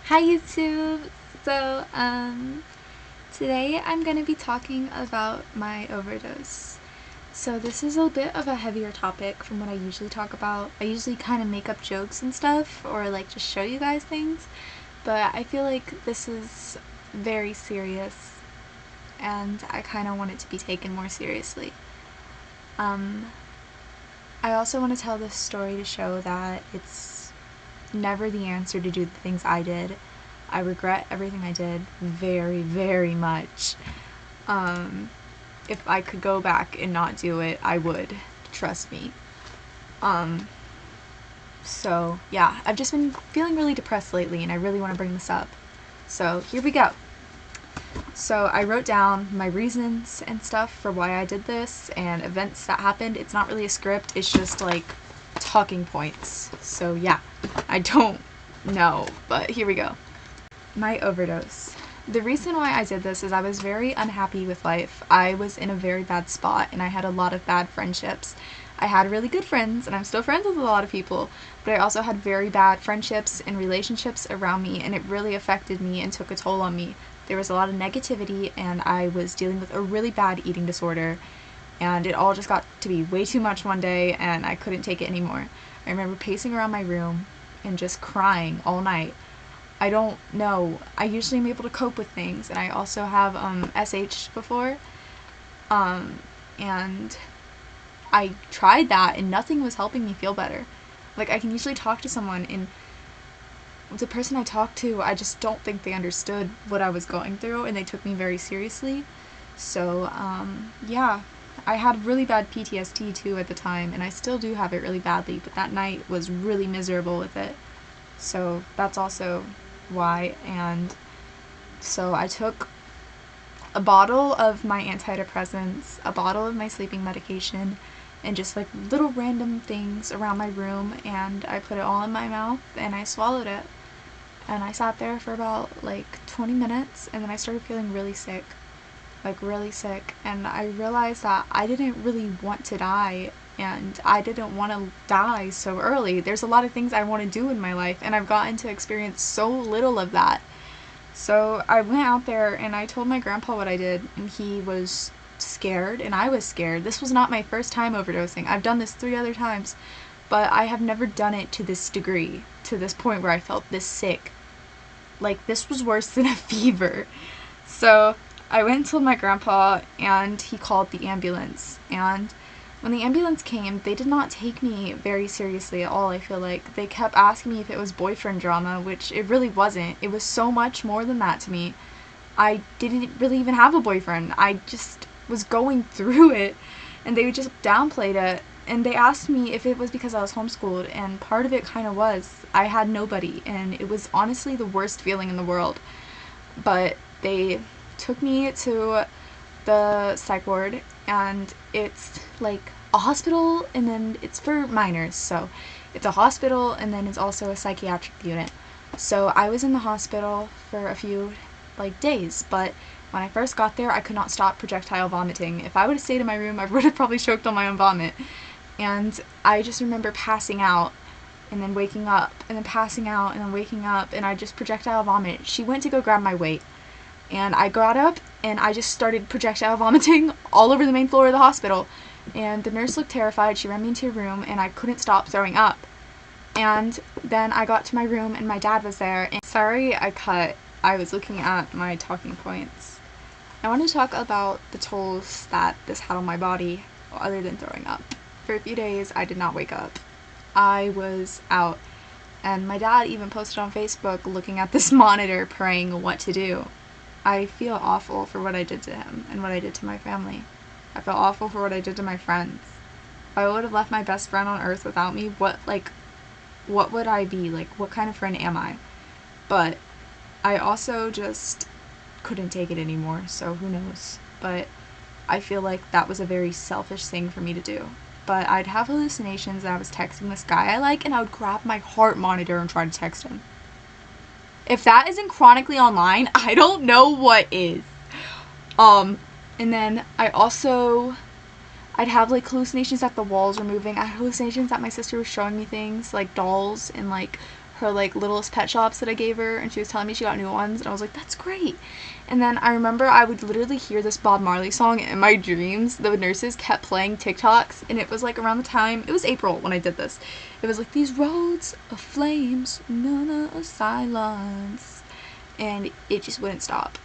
Hi YouTube! So, today I'm going to be talking about my overdose. So this is a bit of a heavier topic from what I usually talk about. I usually kind of make up jokes and stuff, or like just show you guys things, but I feel like this is very serious, and I kind of want it to be taken more seriously. I also want to tell this story to show that it's never the answer to do the things I did. I regret everything I did very, very much. If I could go back and not do it, I would. Trust me. So yeah, I've just been feeling really depressed lately and I really want to bring this up. So here we go. So I wrote down my reasons and stuff for why I did this and events that happened. It's not really a script, it's just like talking points. So yeah, I don't know, but here we go. My overdose. The reason why I did this is I was very unhappy with life. I was in a very bad spot and I had a lot of bad friendships. I had really good friends and I'm still friends with a lot of people, but I also had very bad friendships and relationships around me, and it really affected me and took a toll on me. There was a lot of negativity and I was dealing with a really bad eating disorder, and it all just got to be way too much one day and I couldn't take it anymore. I remember pacing around my room and just crying all night. I don't know. I usually am able to cope with things, and I also have SH before, and I tried that and nothing was helping me feel better. Like, I can usually talk to someone, and the person I talked to, I just don't think they understood what I was going through, and they took me very seriously. So, yeah. I had really bad PTSD too at the time, and I still do have it really badly, but that night was really miserable with it. So that's also why. And so I took a bottle of my antidepressants, a bottle of my sleeping medication, and just like little random things around my room, and I put it all in my mouth and I swallowed it. And I sat there for about like 20 minutes, and then I started feeling really sick. Like really sick, and I realized that I didn't really want to die, and I didn't want to die so early. There's a lot of things I want to do in my life, and I've gotten to experience so little of that. So I went out there and I told my grandpa what I did, and he was scared and I was scared. This was not my first time overdosing. I've done this 3 other times, but I have never done it to this degree, to this point where I felt this sick. Like, this was worse than a fever. So I went and told my grandpa, and he called the ambulance. And when the ambulance came, they did not take me very seriously at all, I feel like. They kept asking me if it was boyfriend drama, which it really wasn't. It was so much more than that to me. I didn't really even have a boyfriend. I just was going through it, and they just downplayed it. And they asked me if it was because I was homeschooled, and part of it kind of was. I had nobody, and it was honestly the worst feeling in the world. But they took me to the psych ward, and it's like a hospital, and then it's for minors, so it's a hospital and then it's also a psychiatric unit. So I was in the hospital for a few like days, but when I first got there I could not stop projectile vomiting. If I would have stayed in my room, I would have probably choked on my own vomit. And I just remember passing out and then waking up and then passing out and then waking up, and I just projectile vomit. She went to go grab my weight, and I got up and I just started projectile vomiting all over the main floor of the hospital. And the nurse looked terrified. She ran me into a room and I couldn't stop throwing up. And then I got to my room and my dad was there. And sorry I cut. I was looking at my talking points. I want to talk about the tolls that this had on my body other than throwing up. For a few days I did not wake up. I was out. And my dad even posted on Facebook looking at this monitor praying what to do. I feel awful for what I did to him and what I did to my family. I feel awful for what I did to my friends. If I would have left my best friend on earth without me, what would I be? Like, what kind of friend am I? But I also just couldn't take it anymore, so who knows. But I feel like that was a very selfish thing for me to do. But I'd have hallucinations that I was texting this guy I like, and I would grab my heart monitor and try to text him. If that isn't chronically online, I don't know what is. And then I'd have like hallucinations that the walls were moving. I had hallucinations that my sister was showing me things like dolls and like her like littlest pet shops that I gave her, and she was telling me she got new ones, and I was like, that's great. And then I remember I would literally hear this Bob Marley song in my dreams. The nurses kept playing TikToks, and it was like around the time, it was April when I did this. It was like, these roads of flames, none of silence, and it just wouldn't stop.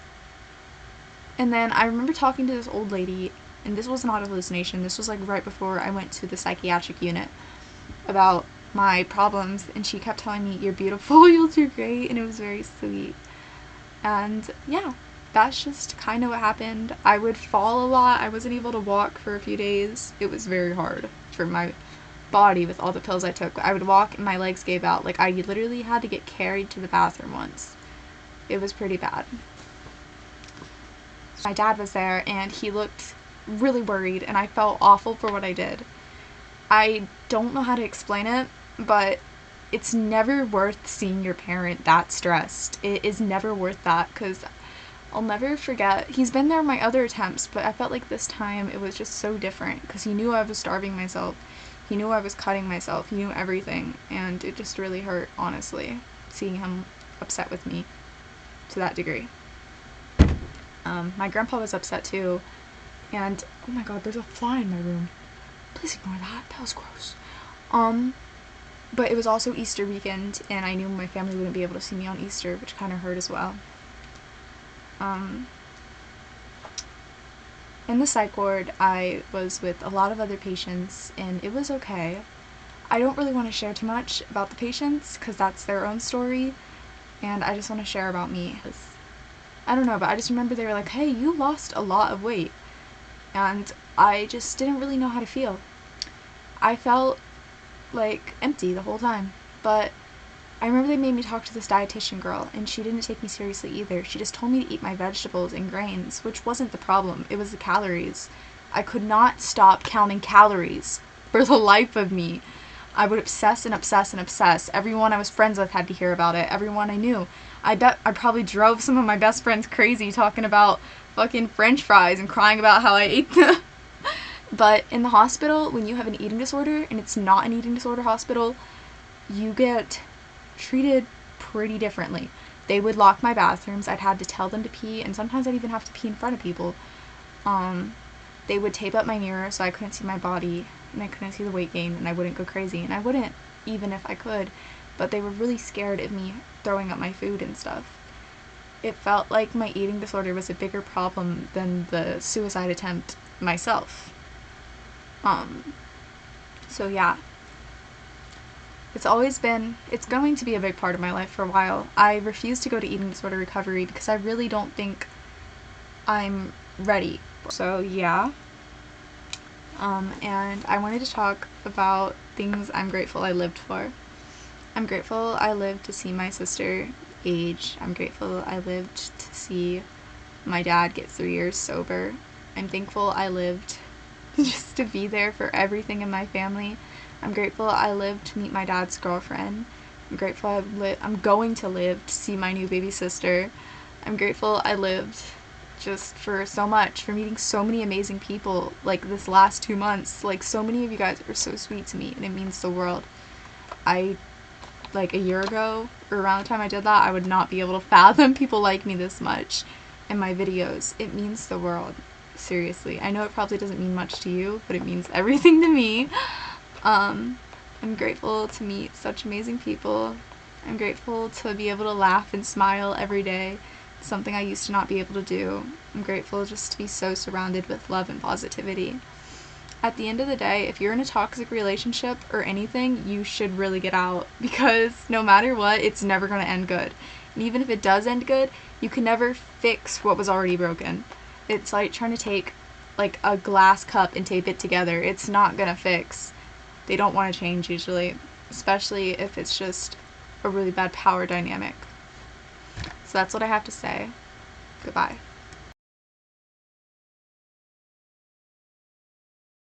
And then I remember talking to this old lady, and this was not a hallucination, this was like right before I went to the psychiatric unit, about my problems, and she kept telling me, you're beautiful, you'll do great, and it was very sweet. And yeah, that's just kind of what happened. I would fall a lot. I wasn't able to walk for a few days. It was very hard for my body with all the pills I took. I would walk and my legs gave out. Like, I literally had to get carried to the bathroom once. It was pretty bad. My dad was there, and he looked really worried, and I felt awful for what I did. I don't know how to explain it, but it's never worth seeing your parent that stressed. It is never worth that, because I'll never forget. He's been there in my other attempts, but I felt like this time it was just so different, because he knew I was starving myself. He knew I was cutting myself. He knew everything, and it just really hurt, honestly, seeing him upset with me to that degree. My grandpa was upset too, and oh my god, there's a fly in my room. Please ignore that. That was gross. But it was also Easter weekend, and I knew my family wouldn't be able to see me on Easter, which kind of hurt as well. In the psych ward, I was with a lot of other patients, and it was okay. I don't really want to share too much about the patients, because that's their own story, and I just want to share about me. I don't know, but I just remember they were like, hey, you lost a lot of weight, and I just didn't really know how to feel. I felt like empty the whole time, but I remember they made me talk to this dietitian girl, and she didn't take me seriously either. She just told me to eat my vegetables and grains, which wasn't the problem. It was the calories. I could not stop counting calories for the life of me. I would obsess and obsess and obsess. Everyone I was friends with had to hear about it. Everyone I knew. I bet I probably drove some of my best friends crazy talking about fucking french fries and crying about how I ate them. But in the hospital, when you have an eating disorder, and it's not an eating disorder hospital, you get treated pretty differently. They would lock my bathrooms. I'd have to tell them to pee, and sometimes I'd even have to pee in front of people. They would tape up my mirror so I couldn't see my body, and I couldn't see the weight gain, and I wouldn't go crazy, and I wouldn't even if I could, but they were really scared of me throwing up my food and stuff. It felt like my eating disorder was a bigger problem than the suicide attempt myself. So yeah. It's going to be a big part of my life for a while. I refuse to go to eating disorder recovery because I really don't think I'm ready. So yeah. And I wanted to talk about things I'm grateful I lived for. I'm grateful I lived to see my sister age. I'm grateful I lived to see my dad get 3 years sober. I'm thankful I lived just to be there for everything in my family. I'm grateful I lived to meet my dad's girlfriend. I'm grateful I'm going to live to see my new baby sister. I'm grateful I lived just for so much, for meeting so many amazing people, like this last 2 months. Like, so many of you guys are so sweet to me, and it means the world. Like a year ago, or around the time I did that, I would not be able to fathom people like me this much in my videos. It means the world. Seriously. I know it probably doesn't mean much to you, but it means everything to me. I'm grateful to meet such amazing people. I'm grateful to be able to laugh and smile every day, something I used to not be able to do. I'm grateful just to be so surrounded with love and positivity. At the end of the day, if you're in a toxic relationship or anything, you should really get out, because no matter what, it's never going to end good. And even if it does end good, you can never fix what was already broken. It's like trying to take like a glass cup and tape it together. It's not going to fix. They don't want to change usually, especially if it's just a really bad power dynamic. So that's what I have to say. Goodbye.